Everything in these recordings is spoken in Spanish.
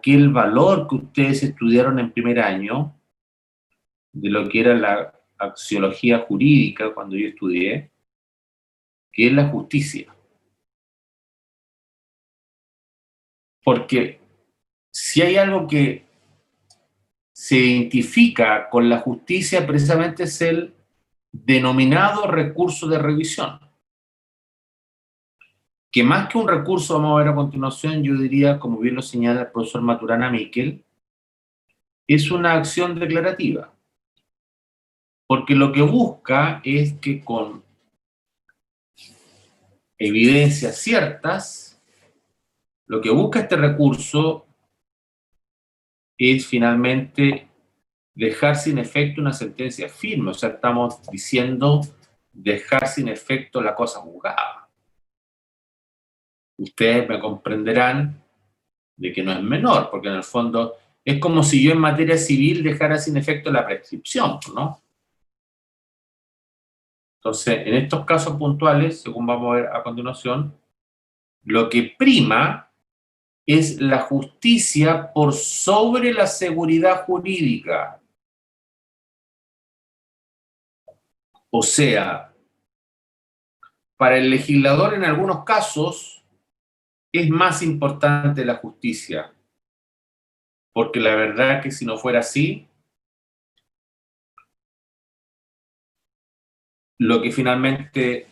aquel valor que ustedes estudiaron en primer año, de lo que era la axiología jurídica cuando yo estudié, que es la justicia. Porque si hay algo que se identifica con la justicia, precisamente es el denominado recurso de revisión. Que más que un recurso, vamos a ver a continuación, yo diría, como bien lo señala el profesor Maturana Miquel, es una acción declarativa. Porque lo que busca es que con evidencias ciertas, lo que busca este recurso es finalmente dejar sin efecto una sentencia firme. O sea, estamos diciendo dejar sin efecto la cosa juzgada. Ustedes me comprenderán de que no es menor, porque en el fondo es como si yo en materia civil dejara sin efecto la prescripción, ¿no? Entonces, en estos casos puntuales, según vamos a ver a continuación, lo que prima es la justicia por sobre la seguridad jurídica. O sea, para el legislador en algunos casos es más importante la justicia, porque la verdad es que si no fuera así, lo que finalmente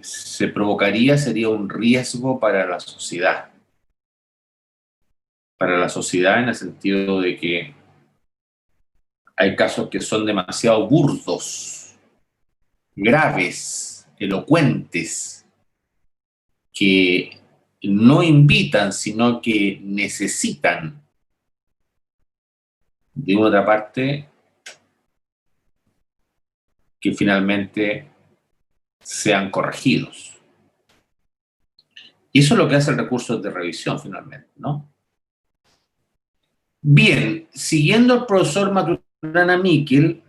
se provocaría sería un riesgo para la sociedad. Para la sociedad en el sentido de que hay casos que son demasiado burdos, graves, elocuentes, que no invitan, sino que necesitan de una otra parte que finalmente sean corregidos. Y eso es lo que hace el recurso de revisión finalmente, ¿no? Bien, siguiendo al profesor Maturana Miquel,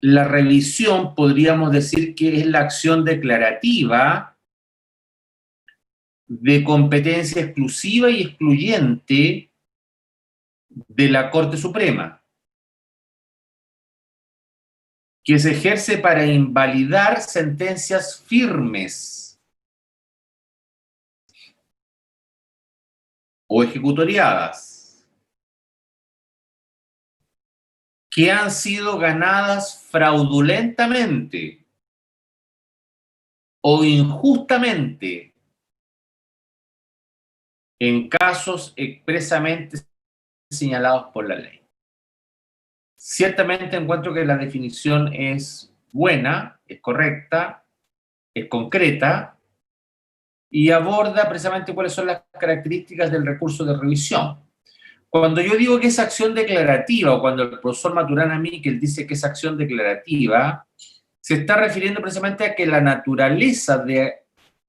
la revisión podríamos decir que es la acción declarativa de competencia exclusiva y excluyente de la Corte Suprema, que se ejerce para invalidar sentencias firmes o ejecutoriadas que han sido ganadas fraudulentamente o injustamente en casos expresamente señalados por la ley. Ciertamente encuentro que la definición es buena, es correcta, es concreta y aborda precisamente cuáles son las características del recurso de revisión. Cuando yo digo que es acción declarativa, o cuando el profesor Maturana Miquel dice que es acción declarativa, se está refiriendo precisamente a que la naturaleza de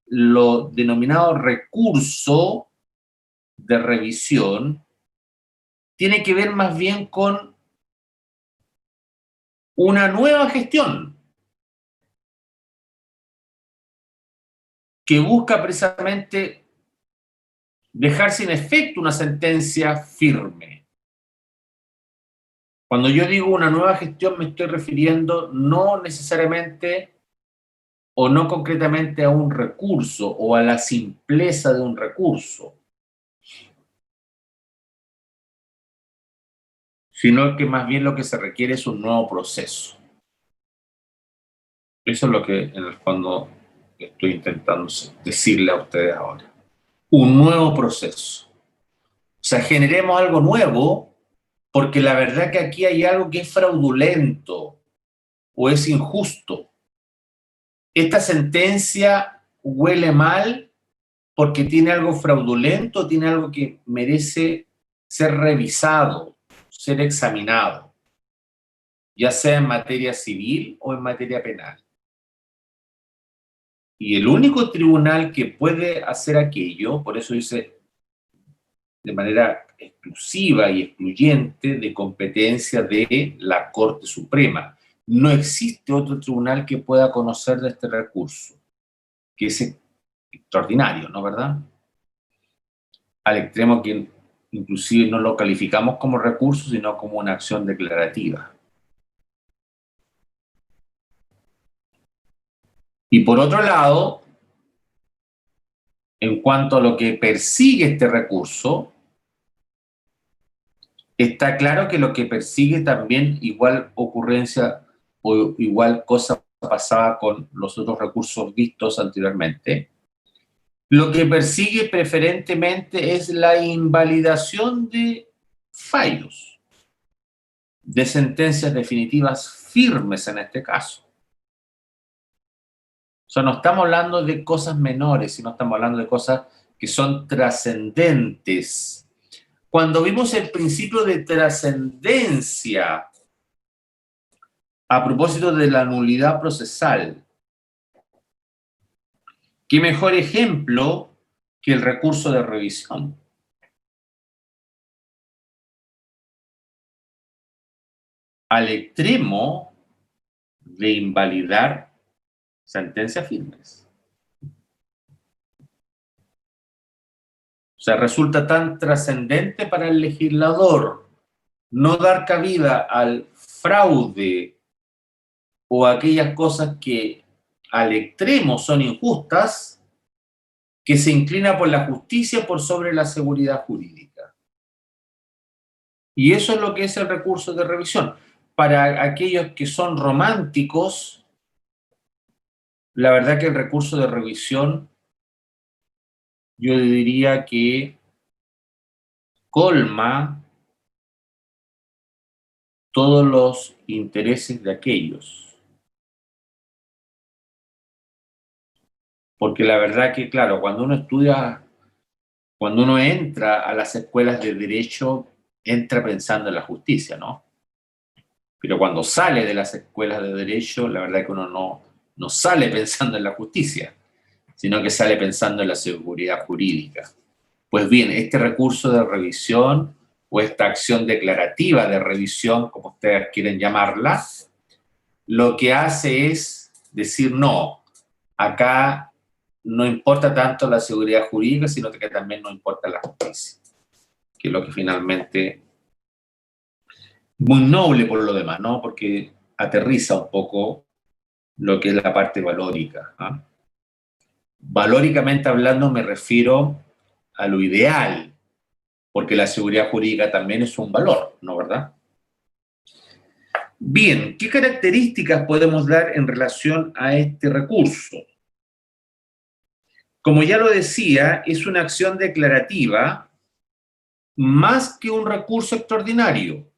lo denominado recurso de revisión tiene que ver más bien con una nueva gestión que busca precisamente dejar sin efecto una sentencia firme. Cuando yo digo una nueva gestión me estoy refiriendo no necesariamente o no concretamente a un recurso o a la simpleza de un recurso, sino que más bien lo que se requiere es un nuevo proceso. Eso es lo que en el fondo estoy intentando decirle a ustedes ahora. Un nuevo proceso. O sea, generemos algo nuevo, porque la verdad que aquí hay algo que es fraudulento o es injusto. Esta sentencia huele mal porque tiene algo fraudulento, tiene algo que merece ser revisado, ser examinado, ya sea en materia civil o en materia penal. Y el único tribunal que puede hacer aquello, por eso dice de manera exclusiva y excluyente de competencia de la Corte Suprema. No existe otro tribunal que pueda conocer de este recurso, que es extraordinario, ¿no verdad? al extremo que inclusive no lo calificamos como recurso, sino como una acción declarativa. Y por otro lado, en cuanto a lo que persigue este recurso, está claro que lo que persigue también igual ocurrencia o igual cosa pasaba con los otros recursos vistos anteriormente. Lo que persigue preferentemente es la invalidación de fallos, de sentencias definitivas firmes en este caso. O sea, no estamos hablando de cosas menores, sino estamos hablando de cosas que son trascendentes. Cuando vimos el principio de trascendencia a propósito de la nulidad procesal, ¿qué mejor ejemplo que el recurso de revisión? Al extremo de invalidar sentencias firmes. O sea, resulta tan trascendente para el legislador no dar cabida al fraude o aquellas cosas que al extremo son injustas, que se inclina por la justicia por sobre la seguridad jurídica. Y eso es lo que es el recurso de revisión. Para aquellos que son románticos, la verdad que el recurso de revisión, yo diría que colma todos los intereses de aquellos. Porque la verdad que, claro, cuando uno estudia, cuando uno entra a las escuelas de derecho, entra pensando en la justicia, ¿no? Pero cuando sale de las escuelas de derecho, la verdad que uno no sale pensando en la justicia, sino que sale pensando en la seguridad jurídica. Pues bien, este recurso de revisión o esta acción declarativa de revisión, como ustedes quieren llamarla, lo que hace es decir, no, acá no importa tanto la seguridad jurídica, sino que también no importa la justicia, que es lo que finalmente, muy noble por lo demás, ¿no? Porque aterriza un poco lo que es la parte valórica. ¿Ah? Valóricamente hablando me refiero a lo ideal, porque la seguridad jurídica también es un valor, ¿no verdad? Bien, ¿qué características podemos dar en relación a este recurso? Como ya lo decía, es una acción declarativa más que un recurso extraordinario.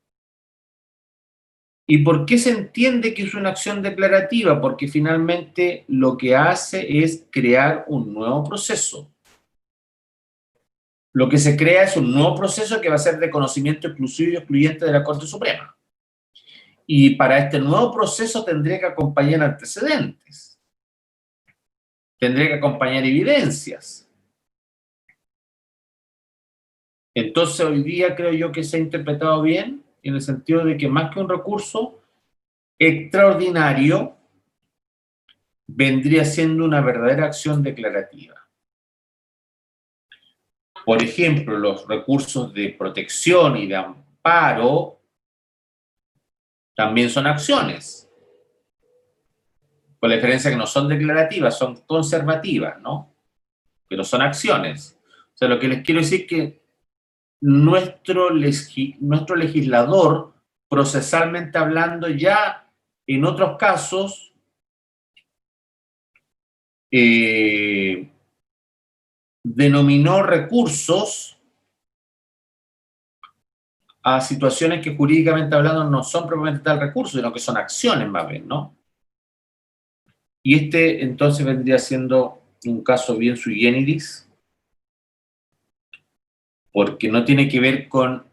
¿Y por qué se entiende que es una acción declarativa? Porque finalmente lo que hace es crear un nuevo proceso. Lo que se crea es un nuevo proceso que va a ser de conocimiento exclusivo y excluyente de la Corte Suprema. Y para este nuevo proceso tendría que acompañar antecedentes, tendría que acompañar evidencias. Entonces hoy día creo yo que se ha interpretado bien en el sentido de que más que un recurso extraordinario vendría siendo una verdadera acción declarativa. Por ejemplo, los recursos de protección y de amparo también son acciones, con la diferencia que no son declarativas, son conservativas, ¿no? Pero son acciones. O sea, lo que les quiero decir es que nuestro legislador, procesalmente hablando, ya en otros casos, denominó recursos a situaciones que jurídicamente hablando no son propiamente tal recurso, sino que son acciones más bien, ¿no? Y este entonces vendría siendo un caso bien sui generis, porque no tiene que ver con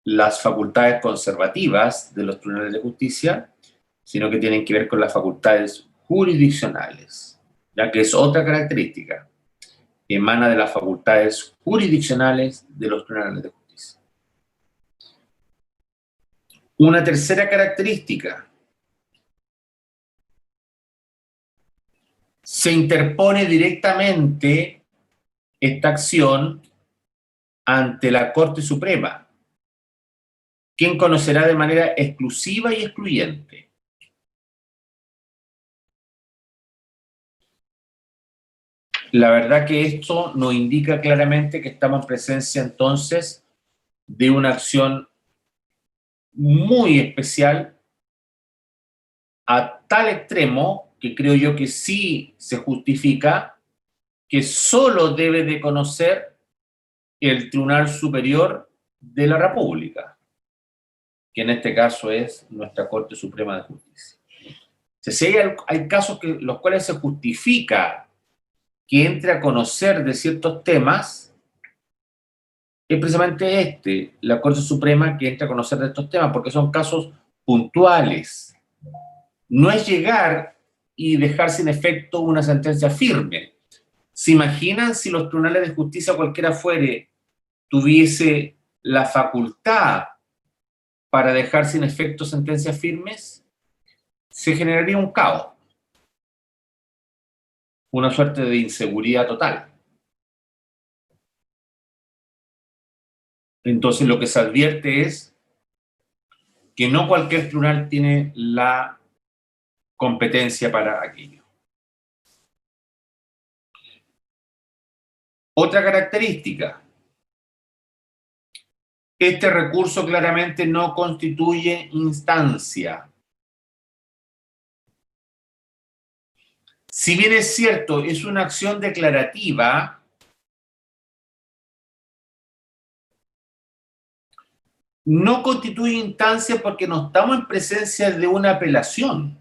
las facultades conservativas de los tribunales de justicia, sino que tienen que ver con las facultades jurisdiccionales, ya que es otra característica, emana de las facultades jurisdiccionales de los tribunales de justicia. Una tercera característica, se interpone directamente esta acción ante la Corte Suprema, quien conocerá de manera exclusiva y excluyente. La verdad que esto nos indica claramente que estamos en presencia entonces de una acción muy especial, a tal extremo que creo yo que sí se justifica, que solo debe de conocer el Tribunal Superior de la República, que en este caso es nuestra Corte Suprema de Justicia. Si hay casos los cuales se justifica que entre a conocer de ciertos temas, es precisamente la Corte Suprema que entra a conocer de estos temas, porque son casos puntuales. No es llegar y dejar sin efecto una sentencia firme. ¿Se imaginan si los tribunales de justicia, cualquiera fuere, tuviese la facultad para dejar sin efecto sentencias firmes? Se generaría un caos, una suerte de inseguridad total. Entonces lo que se advierte es que no cualquier tribunal tiene la competencia para aquello. Otra característica: este recurso claramente no constituye instancia. Si bien es cierto, es una acción declarativa, no constituye instancia porque no estamos en presencia de una apelación.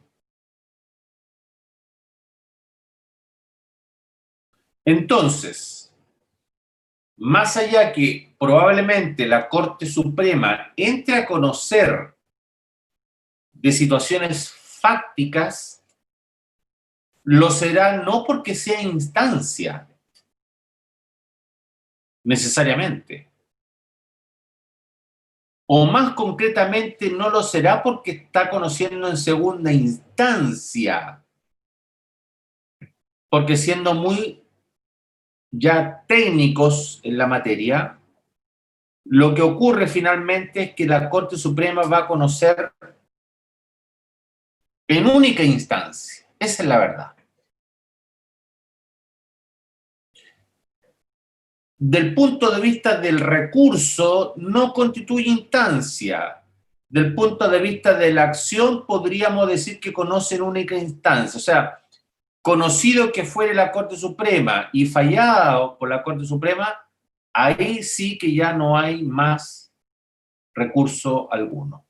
Entonces, más allá que probablemente la Corte Suprema entre a conocer de situaciones fácticas, lo será no porque sea instancia, necesariamente. O más concretamente, no lo será porque está conociendo en segunda instancia. Porque siendo muy ya técnicos en la materia, lo que ocurre finalmente es que la Corte Suprema va a conocer en única instancia. Esa es la verdad. Del punto de vista del recurso, no constituye instancia. Del punto de vista de la acción, podríamos decir que conoce en única instancia. O sea, conocido que fuere la Corte Suprema y fallado por la Corte Suprema, ahí sí que ya no hay más recurso alguno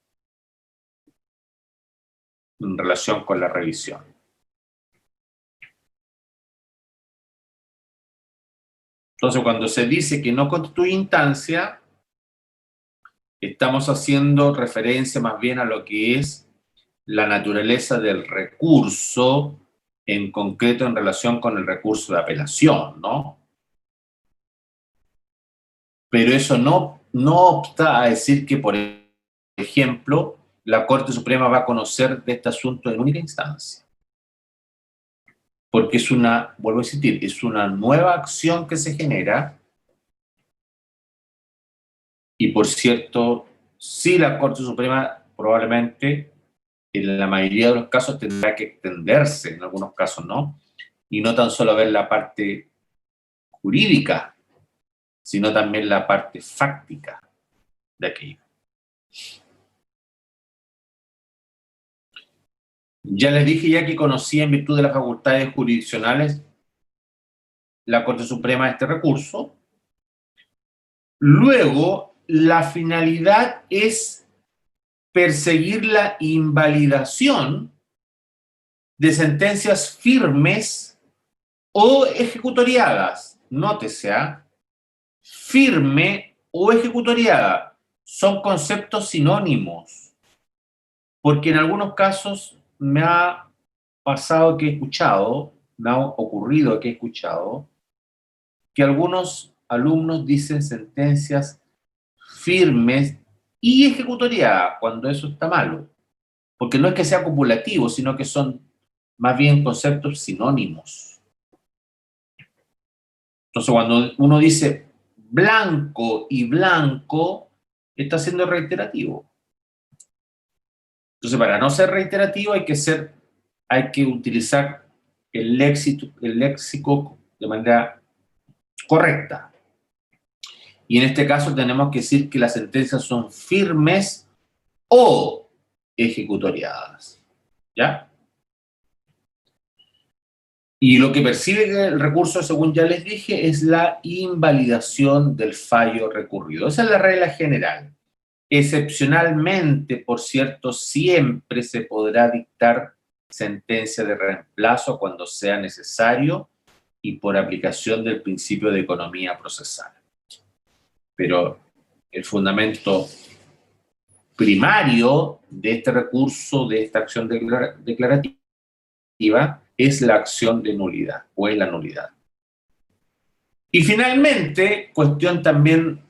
en relación con la revisión. Entonces, cuando se dice que no constituye instancia, estamos haciendo referencia más bien a lo que es la naturaleza del recurso, en concreto en relación con el recurso de apelación, ¿no? Pero eso no obsta a decir que, por ejemplo, la Corte Suprema va a conocer de este asunto en única instancia. Porque vuelvo a insistir, es una nueva acción que se genera y, por cierto, sí la Corte Suprema probablemente en la mayoría de los casos tendrá que extenderse, en algunos casos no, y no tan solo ver la parte jurídica, sino también la parte fáctica de aquello. Ya les dije ya que conocía en virtud de las facultades jurisdiccionales la Corte Suprema este recurso. Luego, la finalidad es perseguir la invalidación de sentencias firmes o ejecutoriadas. Nótese, firme o ejecutoriada son conceptos sinónimos, porque en algunos casos me ha pasado que he escuchado, me ha ocurrido que he escuchado, que algunos alumnos dicen sentencias firmes y ejecutoriadas, cuando eso está malo. Porque no es que sea copulativo, sino que son más bien conceptos sinónimos. Entonces, cuando uno dice blanco y blanco está siendo reiterativo. Entonces, para no ser reiterativo hay que utilizar el léxico de manera correcta. Y en este caso tenemos que decir que las sentencias son firmes o ejecutoriadas. ¿Ya? Y lo que persigue el recurso, según ya les dije, es la invalidación del fallo recurrido. Esa es la regla general. Excepcionalmente, por cierto, siempre se podrá dictar sentencia de reemplazo cuando sea necesario y por aplicación del principio de economía procesal. Pero el fundamento primario de este recurso, de esta acción declarativa, es la acción de nulidad o es la nulidad. Y finalmente, cuestión también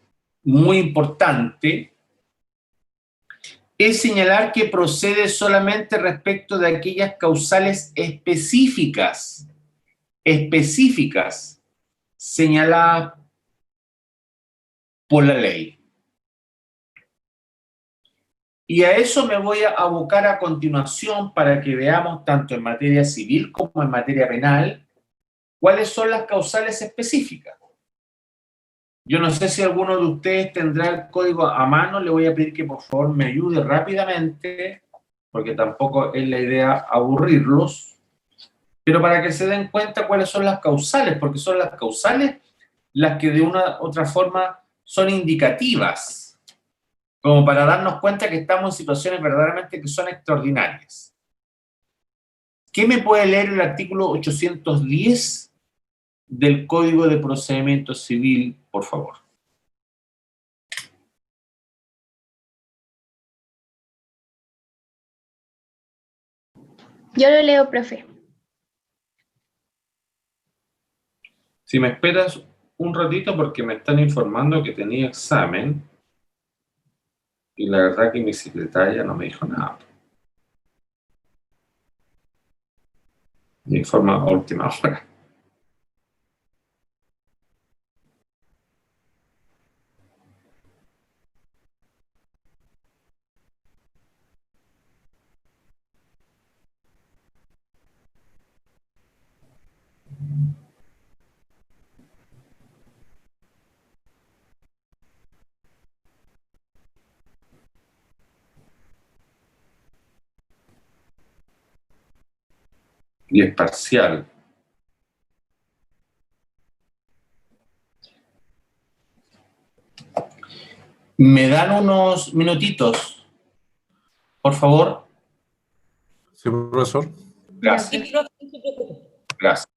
muy importante, es señalar que procede solamente respecto de aquellas causales específicas señaladas por la ley. Y a eso me voy a abocar a continuación para que veamos tanto en materia civil como en materia penal cuáles son las causales específicas. Yo no sé si alguno de ustedes tendrá el código a mano, le voy a pedir que por favor me ayude rápidamente, porque tampoco es la idea aburrirlos, pero para que se den cuenta cuáles son las causales, porque son las causales las que de una u otra forma son indicativas, como para darnos cuenta que estamos en situaciones verdaderamente que son extraordinarias. ¿Qué me puede leer el artículo 810 del Código de Procedimiento Civil, por favor? Yo lo leo, profe. Si me esperas un ratito porque me están informando que tenía examen y la verdad que mi secretaria no me dijo nada. Me informa a última hora. Y es parcial. ¿Me dan unos minutitos, por favor? Sí, profesor. Gracias. Gracias.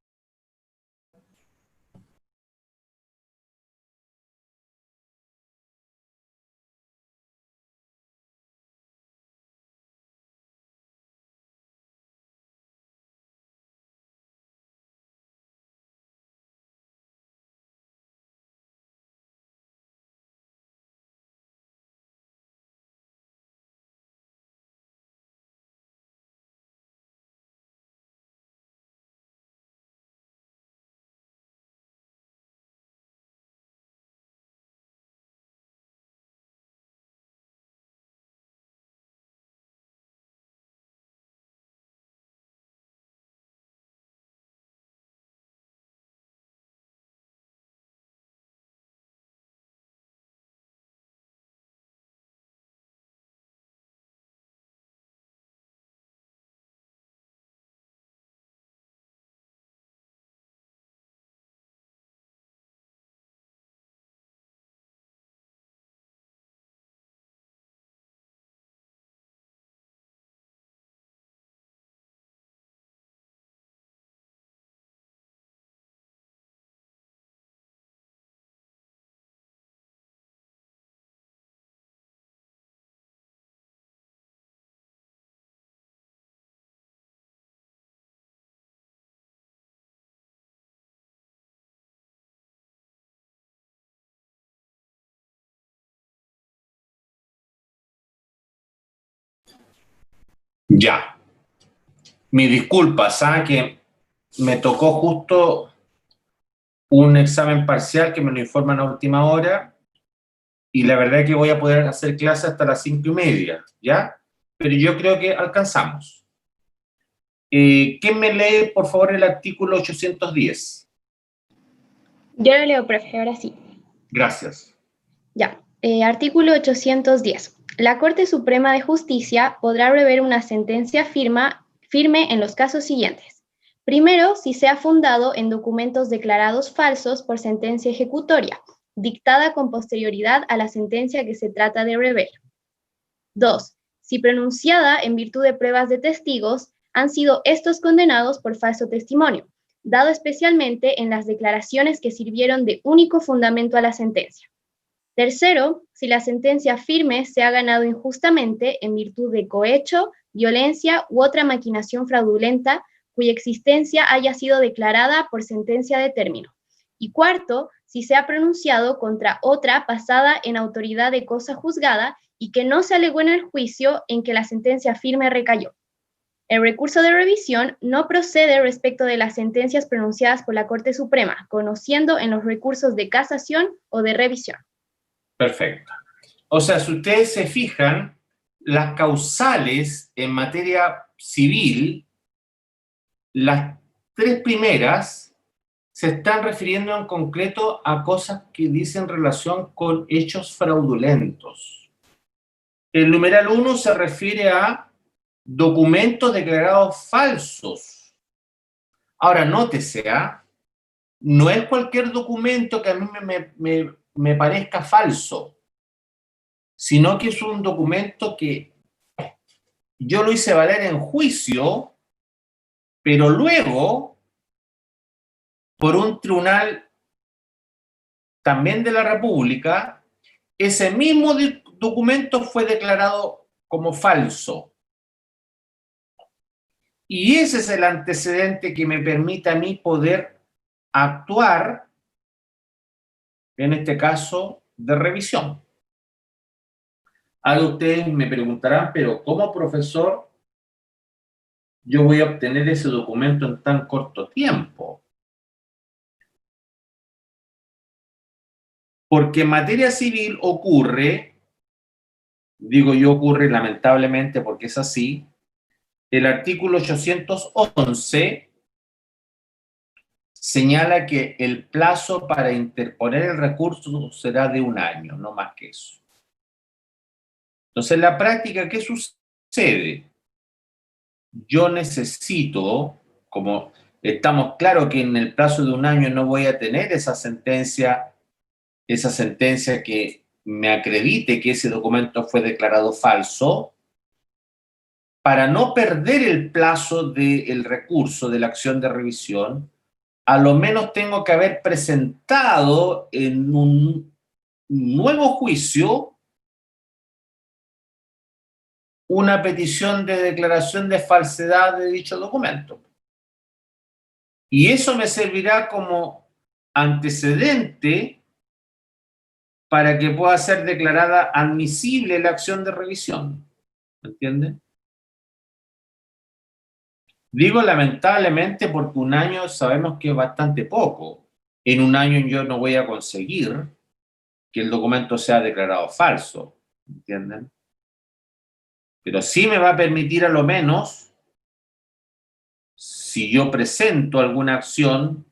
Ya. Mis disculpas, ¿sabes? Que me tocó justo un examen parcial que me lo informan a última hora, y la verdad es que voy a poder hacer clase hasta las 5:30, ¿ya? Pero yo creo que alcanzamos. ¿Quién me lee, por favor, el artículo 810? Yo lo leo, profe, ahora sí. Gracias. Ya. Artículo 810. La Corte Suprema de Justicia podrá rever una sentencia firme en los casos siguientes. Primero, si se ha fundado en documentos declarados falsos por sentencia ejecutoria, dictada con posterioridad a la sentencia que se trata de rever. 2. Si pronunciada en virtud de pruebas de testigos, han sido estos condenados por falso testimonio, dado especialmente en las declaraciones que sirvieron de único fundamento a la sentencia. Tercero, si la sentencia firme se ha ganado injustamente en virtud de cohecho, violencia u otra maquinación fraudulenta cuya existencia haya sido declarada por sentencia de término. Y cuarto, si se ha pronunciado contra otra pasada en autoridad de cosa juzgada y que no se alegó en el juicio en que la sentencia firme recayó. El recurso de revisión no procede respecto de las sentencias pronunciadas por la Corte Suprema, conociendo en los recursos de casación o de revisión. Perfecto. O sea, si ustedes se fijan, las causales en materia civil, las tres primeras se están refiriendo en concreto a cosas que dicen relación con hechos fraudulentos. El numeral 1 se refiere a documentos declarados falsos. Ahora, nótese, no es cualquier documento que a mí me parezca falso, sino que es un documento que yo lo hice valer en juicio, pero luego, por un tribunal también de la República, ese mismo documento fue declarado como falso. Y ese es el antecedente que me permite a mí poder actuar, en este caso, de revisión. Ahora ustedes me preguntarán, pero ¿cómo, profesor, yo voy a obtener ese documento en tan corto tiempo? Porque en materia civil ocurre, digo yo ocurre lamentablemente porque es así, el artículo 811 señala que el plazo para interponer el recurso será de 1 año, no más que eso. Entonces, en la práctica, ¿qué sucede? Yo necesito, como estamos claros que en el plazo de 1 año no voy a tener esa sentencia que me acredite que ese documento fue declarado falso, para no perder el plazo del recurso de la acción de revisión, a lo menos tengo que haber presentado en un nuevo juicio una petición de declaración de falsedad de dicho documento. Y eso me servirá como antecedente para que pueda ser declarada admisible la acción de revisión. ¿Me entiende? Digo lamentablemente porque 1 año sabemos que es bastante poco. En 1 año yo no voy a conseguir que el documento sea declarado falso. ¿Me entienden? Pero sí me va a permitir a lo menos, si yo presento alguna acción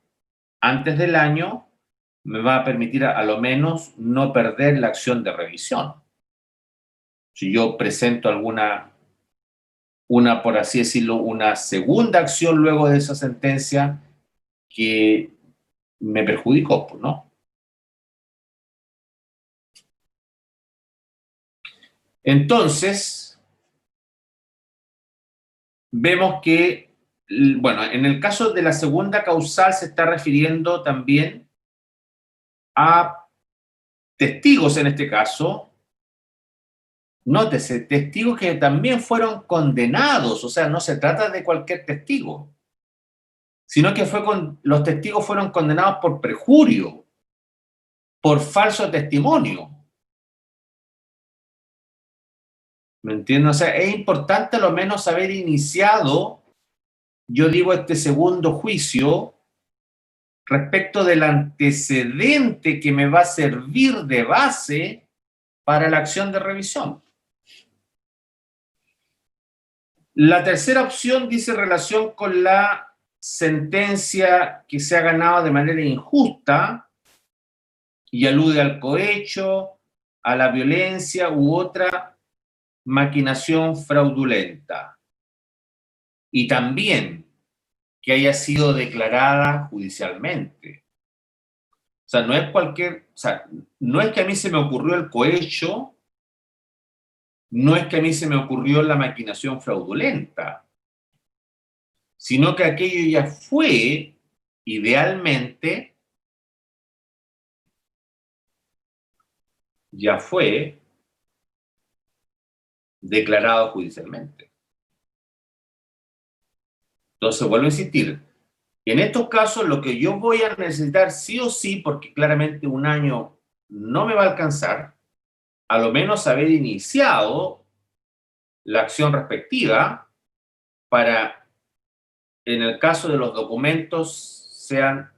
antes del año, me va a permitir a lo menos no perder la acción de revisión. Si yo presento por así decirlo, una segunda acción luego de esa sentencia que me perjudicó, ¿no? Entonces, vemos que, bueno, en el caso de la segunda causal se está refiriendo también a testigos en este caso. Nótese, testigos que también fueron condenados, o sea, no se trata de cualquier testigo, sino que los testigos fueron condenados por perjurio, por falso testimonio. ¿Me entiendes? O sea, es importante a lo menos haber iniciado, yo digo, este segundo juicio respecto del antecedente que me va a servir de base para la acción de revisión. La tercera opción dice relación con la sentencia que se ha ganado de manera injusta y alude al cohecho, a la violencia u otra maquinación fraudulenta. Y también que haya sido declarada judicialmente. O sea, no es no es que a mí se me ocurrió el cohecho, no es que a mí se me ocurrió la maquinación fraudulenta, sino que aquello ya fue, idealmente, ya fue declarado judicialmente. Entonces, vuelvo a insistir, en estos casos lo que yo voy a necesitar sí o sí, porque claramente un año no me va a alcanzar, a lo menos haber iniciado la acción respectiva para, en el caso de los documentos, sean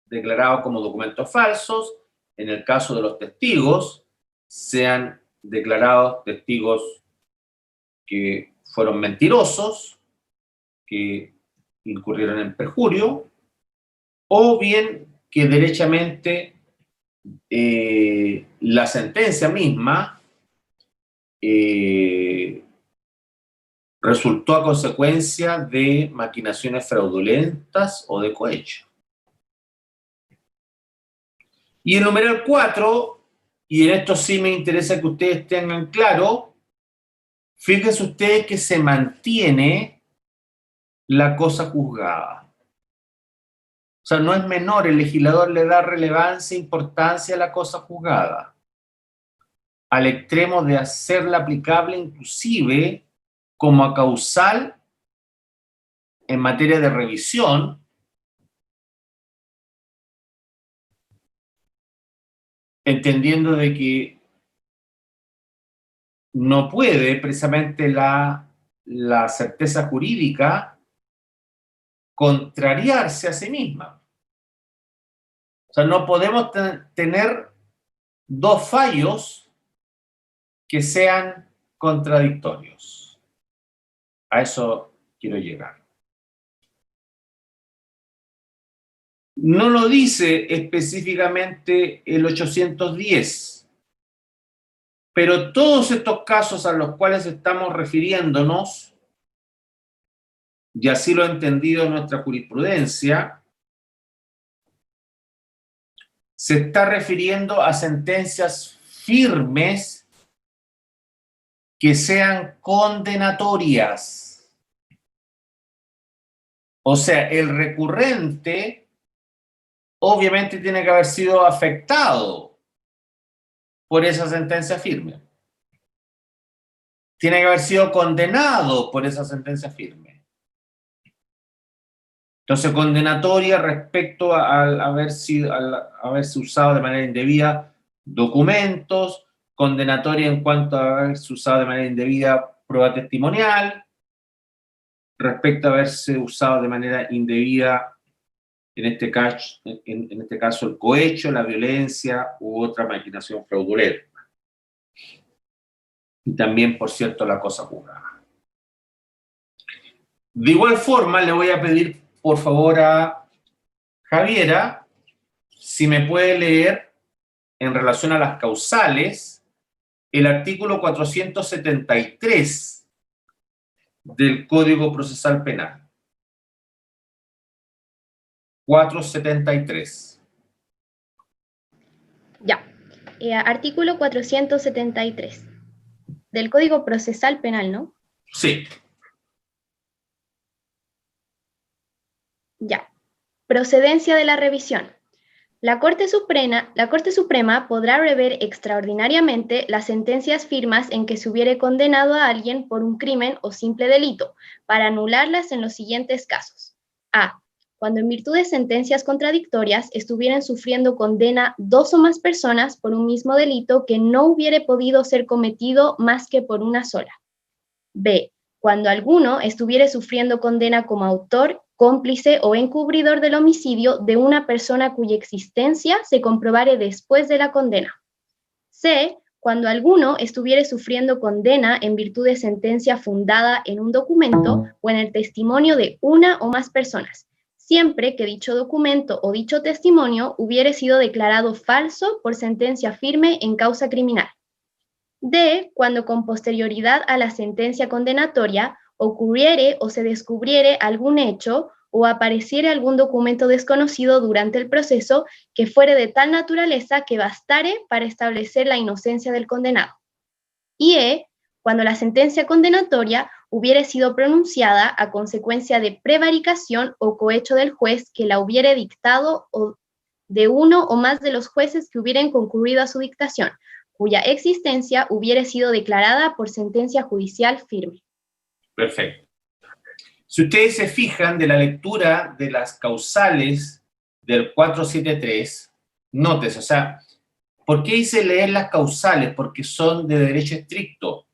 declarados como documentos falsos, en el caso de los testigos, sean declarados testigos que fueron mentirosos, que incurrieron en perjurio, o bien que derechamente la sentencia misma resultó a consecuencia de maquinaciones fraudulentas o de cohecho. Y el numeral 4, y en esto sí me interesa que ustedes tengan claro, fíjense ustedes que se mantiene la cosa juzgada. O sea, no es menor, el legislador le da relevancia e importancia a la cosa juzgada, al extremo de hacerla aplicable inclusive como a causal en materia de revisión, entendiendo de que no puede precisamente la certeza jurídica contrariarse a sí misma. O sea, no podemos tener dos fallos que sean contradictorios. A eso quiero llegar. No lo dice específicamente el 810, pero todos estos casos a los cuales estamos refiriéndonos, y así lo ha entendido nuestra jurisprudencia, se está refiriendo a sentencias firmes que sean condenatorias. O sea, el recurrente obviamente tiene que haber sido afectado por esa sentencia firme. Tiene que haber sido condenado por esa sentencia firme. Entonces, condenatoria respecto al haberse usado de manera indebida documentos, condenatoria en cuanto a haberse usado de manera indebida prueba testimonial, respecto a haberse usado de manera indebida, en este caso el cohecho, la violencia u otra maquinación fraudulenta. Y también, por cierto, la cosa juzgada. De igual forma, le voy a pedir, por favor, a Javiera, si me puede leer, en relación a las causales, el artículo 473 del Código Procesal Penal. 473. Ya. Artículo 473 del Código Procesal Penal, ¿no? Sí. Ya. Procedencia de la revisión. La Corte Suprema podrá rever extraordinariamente las sentencias firmas en que se hubiere condenado a alguien por un crimen o simple delito, para anularlas en los siguientes casos. A. Cuando en virtud de sentencias contradictorias estuvieran sufriendo condena dos o más personas por un mismo delito que no hubiere podido ser cometido más que por una sola. B. cuando alguno estuviere sufriendo condena como autor, cómplice o encubridor del homicidio de una persona cuya existencia se comprobare después de la condena. C, cuando alguno estuviere sufriendo condena en virtud de sentencia fundada en un documento o en el testimonio de una o más personas, siempre que dicho documento o dicho testimonio hubiere sido declarado falso por sentencia firme en causa criminal. D, cuando con posterioridad a la sentencia condenatoria ocurriere o se descubriere algún hecho o apareciere algún documento desconocido durante el proceso que fuere de tal naturaleza que bastare para establecer la inocencia del condenado. Y E, cuando la sentencia condenatoria hubiere sido pronunciada a consecuencia de prevaricación o cohecho del juez que la hubiere dictado o de uno o más de los jueces que hubieran concurrido a su dictación, cuya existencia hubiere sido declarada por sentencia judicial firme. Perfecto. Si ustedes se fijan de la lectura de las causales del 473, nótese, o sea, ¿por qué hice leer las causales? Porque son de derecho estricto.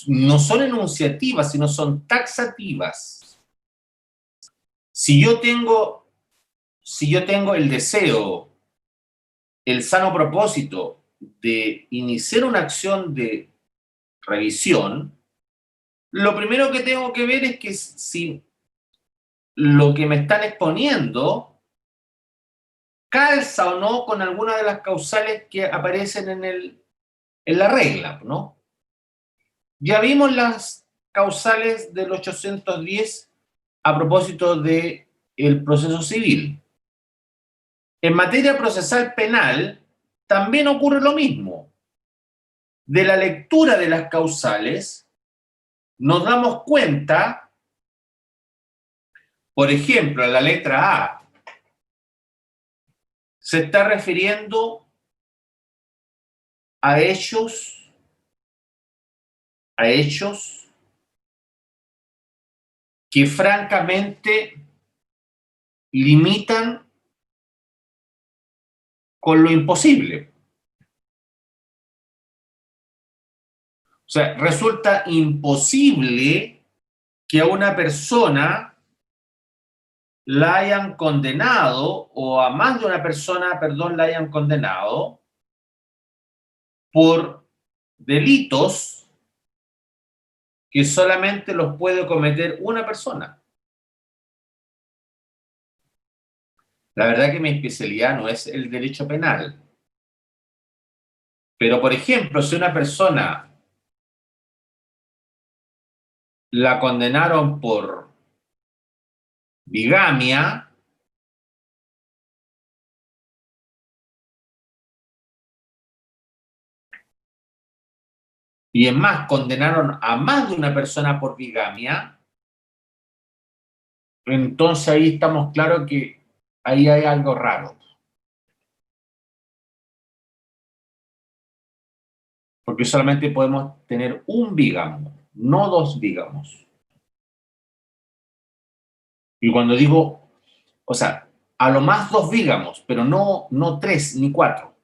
No son enunciativas, sino son taxativas. Si yo tengo el deseo, el sano propósito de iniciar una acción de revisión, lo primero que tengo que ver es que si lo que me están exponiendo calza o no con alguna de las causales que aparecen en la regla, ¿no? Ya vimos las causales del 810 a propósito del proceso civil. En materia procesal penal también ocurre lo mismo. De la lectura de las causales nos damos cuenta, por ejemplo, en la letra A, se está refiriendo a hechos que francamente limitan con lo imposible. O sea, resulta imposible que a una persona la hayan condenado, o a más de una persona, perdón, la hayan condenado por delitos que solamente los puede cometer una persona. La verdad que mi especialidad no es el derecho penal. Pero, por ejemplo, si una persona la condenaron por bigamia, y es más, condenaron a más de una persona por bigamia, entonces ahí estamos claros que ahí hay algo raro. Porque solamente podemos tener un bígamo, no dos bígamos. Y cuando digo, o sea, a lo más dos bígamos, pero no tres ni cuatro.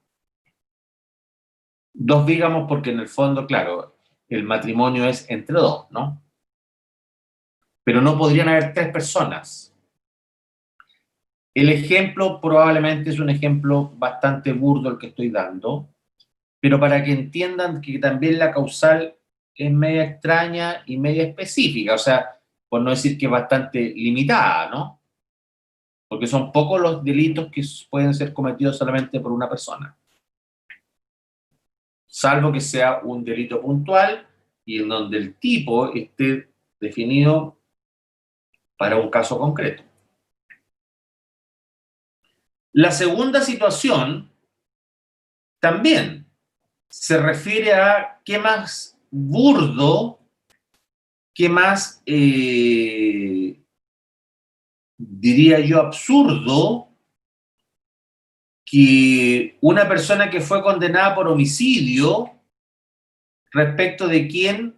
Dos bígamos porque en el fondo, claro, el matrimonio es entre dos, ¿no? Pero no podrían haber tres personas. El ejemplo probablemente es un ejemplo bastante burdo el que estoy dando, pero para que entiendan que también la causal es media extraña y media específica, o sea, por no decir que es bastante limitada, ¿no? Porque son pocos los delitos que pueden ser cometidos solamente por una persona, salvo que sea un delito puntual y en donde el tipo esté definido para un caso concreto. La segunda situación también se refiere a qué más burdo, qué más, diría yo, absurdo, que una persona que fue condenada por homicidio, respecto de quien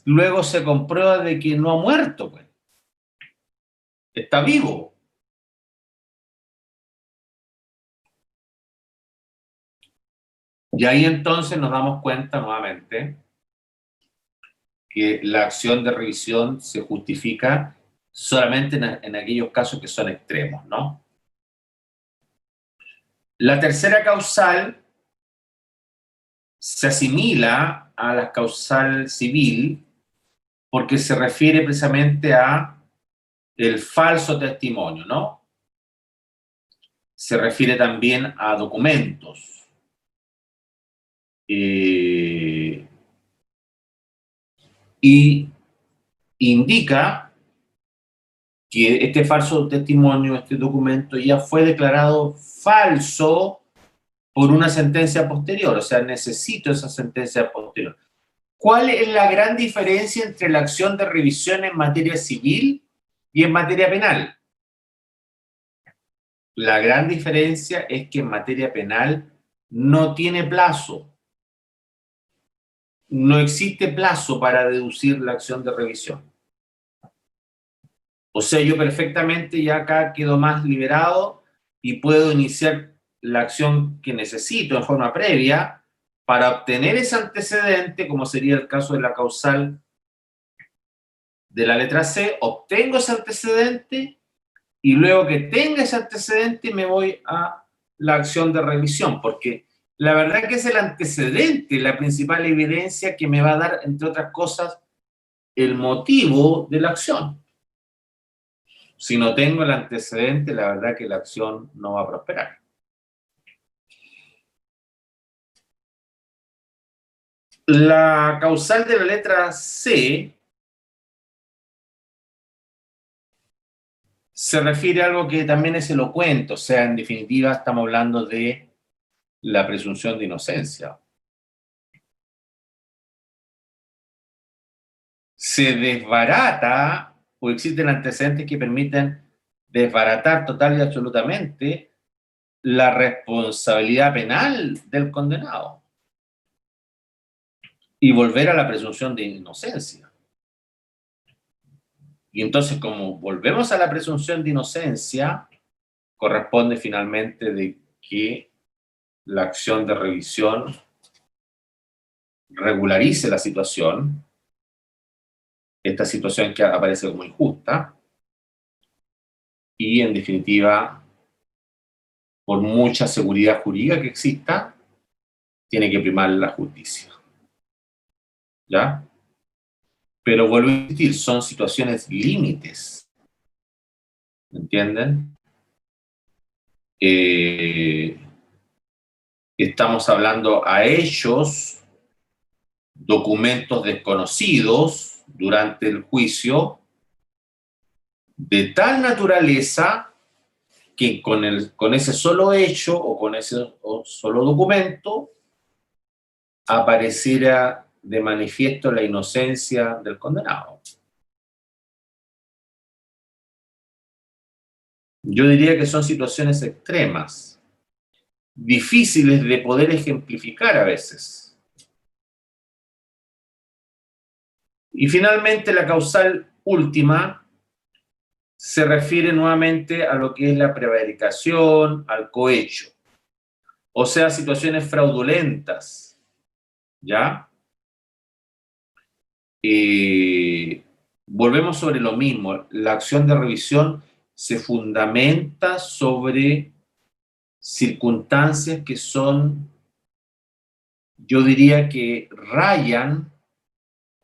luego se comprueba de que no ha muerto, pues. Está vivo. Y ahí entonces nos damos cuenta nuevamente que la acción de revisión se justifica solamente en aquellos casos que son extremos, ¿no? La tercera causal se asimila a la causal civil porque se refiere precisamente a el falso testimonio, ¿no? Se refiere también a documentos. Y indica que este falso testimonio, este documento, ya fue declarado falso por una sentencia posterior, o sea, necesito esa sentencia posterior. ¿Cuál es la gran diferencia entre la acción de revisión en materia civil y en materia penal? La gran diferencia es que en materia penal no tiene plazo. No existe plazo para deducir la acción de revisión. O sea, yo perfectamente ya acá quedo más liberado y puedo iniciar la acción que necesito en forma previa para obtener ese antecedente, como sería el caso de la causal de la letra C. Obtengo ese antecedente y luego que tenga ese antecedente me voy a la acción de revisión, porque la verdad que es el antecedente la principal evidencia que me va a dar, entre otras cosas, el motivo de la acción. Si no tengo el antecedente, la verdad que la acción no va a prosperar. La causal de la letra C se refiere a algo que también es elocuente, o sea, en definitiva estamos hablando de la presunción de inocencia. Se desbarata, o existen antecedentes que permiten desbaratar total y absolutamente la responsabilidad penal del condenado y volver a la presunción de inocencia. Y entonces, como volvemos a la presunción de inocencia, corresponde finalmente de que la acción de revisión regularice la situación, esta situación que aparece como injusta, y en definitiva, por mucha seguridad jurídica que exista, tiene que primar la justicia. ¿Ya? Pero vuelvo a insistir, son situaciones límites. ¿Me entienden? Estamos hablando a hechos, documentos desconocidos durante el juicio, de tal naturaleza que con ese solo hecho o con ese solo documento apareciera de manifiesto la inocencia del condenado. Yo diría que son situaciones extremas, difíciles de poder ejemplificar a veces. Y finalmente la causal última se refiere nuevamente a lo que es la prevaricación, al cohecho, o sea, situaciones fraudulentas, ¿ya? Volvemos sobre lo mismo, la acción de revisión se fundamenta sobre circunstancias que son, yo diría que rayan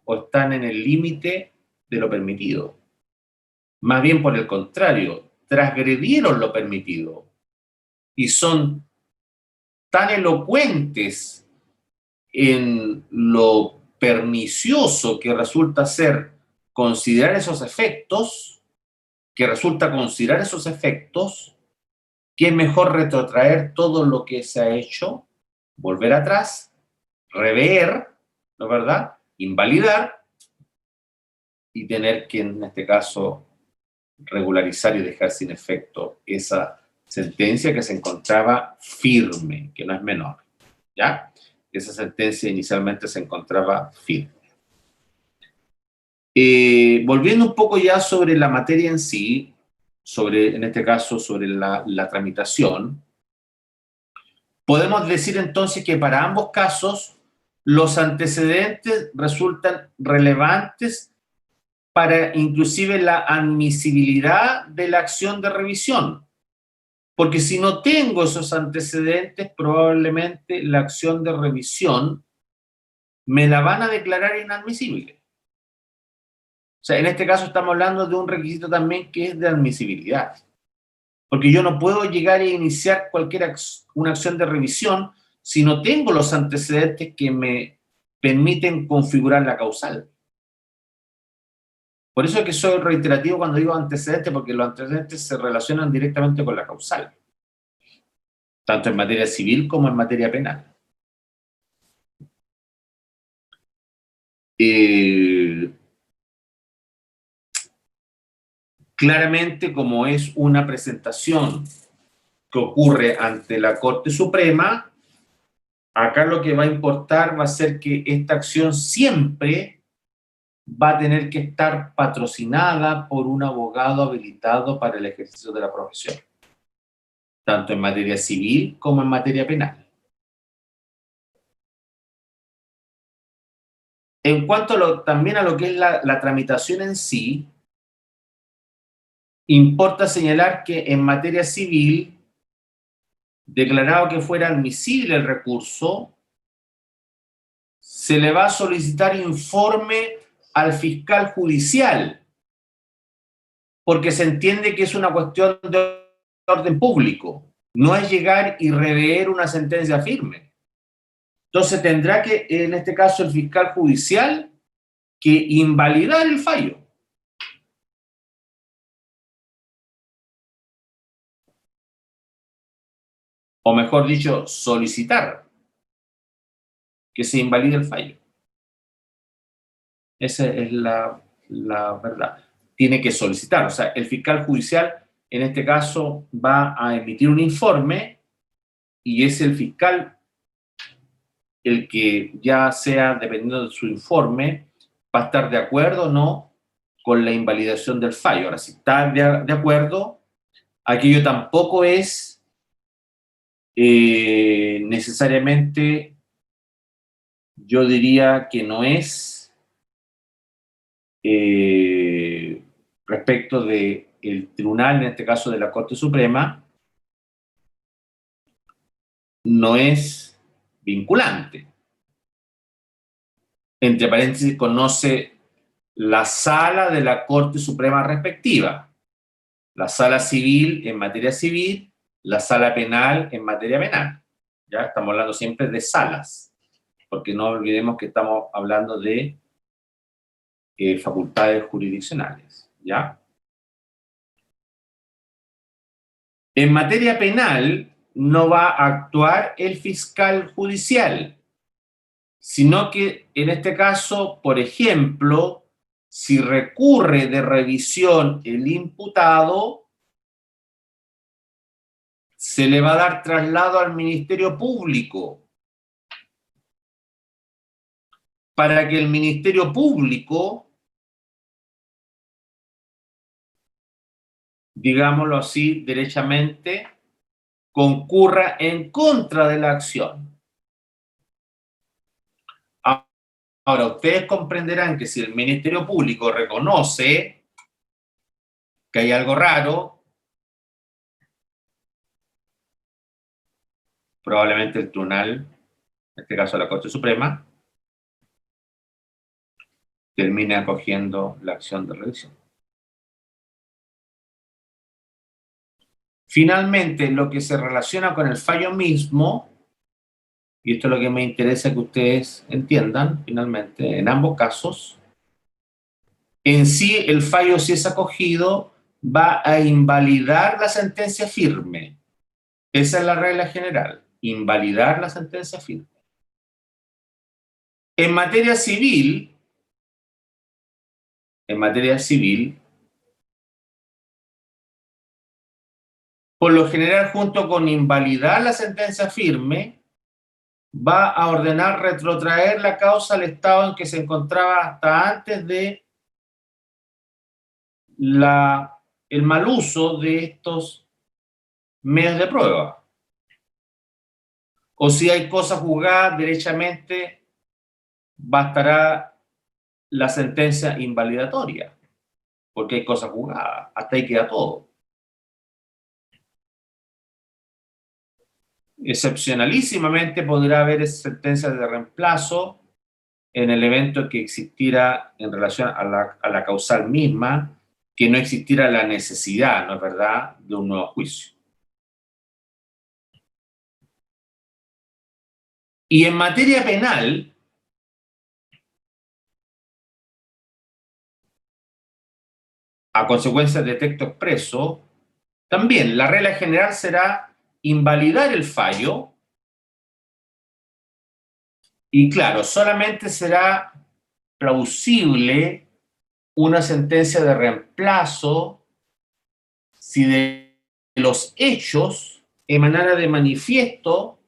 o están en el límite de lo permitido. Más bien por el contrario, transgredieron lo permitido y son tan elocuentes en lo pernicioso que resulta ser considerar esos efectos, que es mejor retrotraer todo lo que se ha hecho, volver atrás, rever, ¿no es verdad?, invalidar y tener que, en este caso, regularizar y dejar sin efecto esa sentencia que se encontraba firme, que no es menor, ¿ya? Esa sentencia inicialmente se encontraba firme. Volviendo un poco ya sobre la materia en sí, en este caso sobre la tramitación, podemos decir entonces que para ambos casos los antecedentes resultan relevantes para inclusive la admisibilidad de la acción de revisión. Porque si no tengo esos antecedentes, probablemente la acción de revisión me la van a declarar inadmisible. O sea, en este caso estamos hablando de un requisito también que es de admisibilidad. Porque yo no puedo llegar a iniciar una acción de revisión si no tengo los antecedentes que me permiten configurar la causal. Por eso es que soy reiterativo cuando digo antecedentes, porque los antecedentes se relacionan directamente con la causal, tanto en materia civil como en materia penal. Claramente, como es una presentación que ocurre ante la Corte Suprema, acá lo que va a importar va a ser que esta acción siempre va a tener que estar patrocinada por un abogado habilitado para el ejercicio de la profesión, tanto en materia civil como en materia penal. En cuanto también a lo que es la tramitación en sí, importa señalar que en materia civil, declarado que fuera admisible el recurso, se le va a solicitar informe al fiscal judicial, porque se entiende que es una cuestión de orden público, no es llegar y rever una sentencia firme. Entonces tendrá que, en este caso, el fiscal judicial que invalidar el fallo. O mejor dicho, solicitar que se invalide el fallo. Esa es la verdad. Tiene que solicitar, o sea, el fiscal judicial en este caso va a emitir un informe y es el fiscal el que, ya sea dependiendo de su informe, va a estar de acuerdo o no con la invalidación del fallo. Ahora, si está de acuerdo, aquello tampoco es necesariamente, yo diría que no es respecto del tribunal, en este caso de la Corte Suprema, no es vinculante. Entre paréntesis, conoce la sala de la Corte Suprema respectiva, la sala civil en materia civil, la sala penal en materia penal. Ya estamos hablando siempre de salas, porque no olvidemos que estamos hablando de facultades jurisdiccionales, ¿ya? En materia penal no va a actuar el fiscal judicial, sino que en este caso, por ejemplo, si recurre de revisión el imputado, se le va a dar traslado al Ministerio Público para que el Ministerio Público, digámoslo así, derechamente, concurra en contra de la acción. Ahora, ustedes comprenderán que si el Ministerio Público reconoce que hay algo raro, probablemente el tribunal, en este caso la Corte Suprema, termine acogiendo la acción de revisión. Finalmente, lo que se relaciona con el fallo mismo, y esto es lo que me interesa que ustedes entiendan, finalmente, en ambos casos, en sí el fallo, si es acogido, va a invalidar la sentencia firme. Esa es la regla general, invalidar la sentencia firme. En materia civil, por lo general, junto con invalidar la sentencia firme, va a ordenar retrotraer la causa al estado en que se encontraba hasta antes de el mal uso de estos medios de prueba. O si hay cosas juzgadas derechamente bastará la sentencia invalidatoria, porque hay cosas jugadas, hasta ahí queda todo. Excepcionalísimamente podrá haber sentencias de reemplazo en el evento que existiera en relación a la causal misma, que no existiera la necesidad, ¿no es verdad?, de un nuevo juicio. Y en materia penal, a consecuencia de texto expreso, también la regla general será invalidar el fallo y, claro, solamente será plausible una sentencia de reemplazo si de los hechos emanara de manifiesto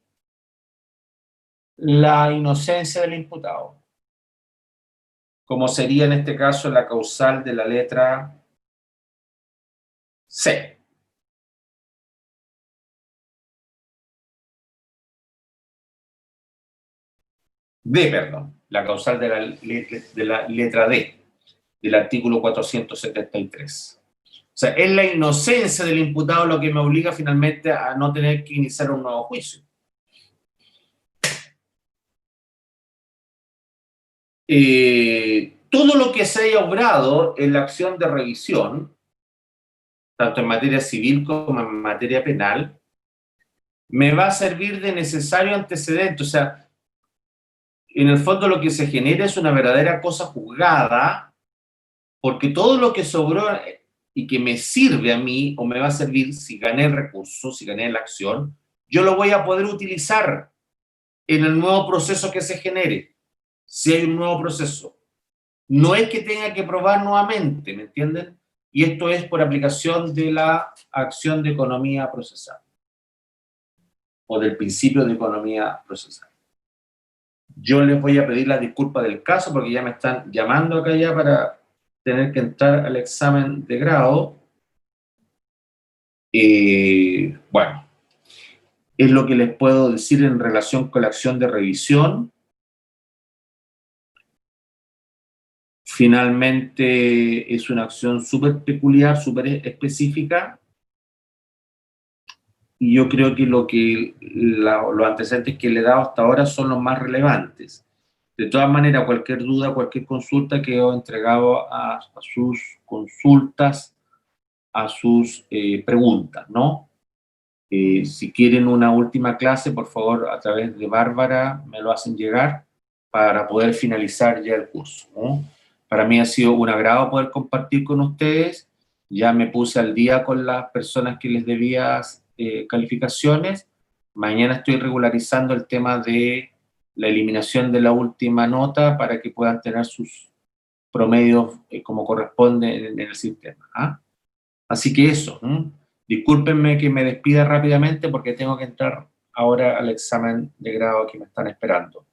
la inocencia del imputado, como sería en este caso la causal de la letra C. D, perdón, la causal de la letra D, del artículo 473. O sea, es la inocencia del imputado lo que me obliga finalmente a no tener que iniciar un nuevo juicio. Todo lo que se haya obrado en la acción de revisión, tanto en materia civil como en materia penal, me va a servir de necesario antecedente. O sea, en el fondo lo que se genera es una verdadera cosa juzgada, porque todo lo que sobró y que me sirve a mí, o me va a servir si gané el recurso, si gané la acción, yo lo voy a poder utilizar en el nuevo proceso que se genere, si hay un nuevo proceso. No es que tenga que probar nuevamente, ¿me entienden? Y esto es por aplicación de la acción de economía procesal, o del principio de economía procesal. Yo les voy a pedir la disculpa del caso, porque ya me están llamando acá ya para tener que entrar al examen de grado. Bueno, es lo que les puedo decir en relación con la acción de revisión. Finalmente es una acción súper peculiar, súper específica, y yo creo que los antecedentes que le he dado hasta ahora son los más relevantes. De todas maneras, cualquier duda, cualquier consulta, quedo entregado a sus consultas, a sus preguntas, ¿no? Si quieren una última clase, por favor, a través de Bárbara me lo hacen llegar para poder finalizar ya el curso, ¿no? Para mí ha sido un agrado poder compartir con ustedes. Ya me puse al día con las personas que les debía calificaciones. Mañana estoy regularizando el tema de la eliminación de la última nota para que puedan tener sus promedios como corresponde en el sistema, ¿ah? Así que eso. Discúlpenme que me despida rápidamente porque tengo que entrar ahora al examen de grado que me están esperando.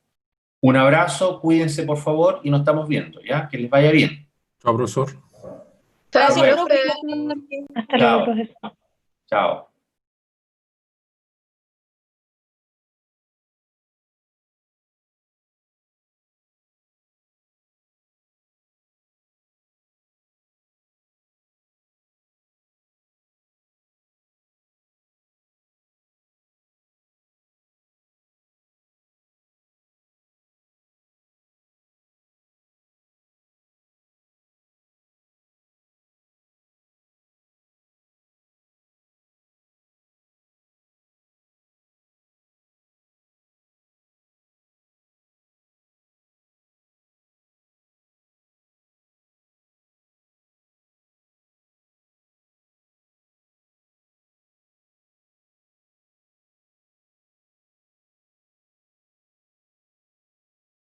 Un abrazo, cuídense por favor y nos estamos viendo, ¿ya? Que les vaya bien. Chao, profesor. Chao, Hasta luego. profe. Hasta luego, Chao. profesor. Chao.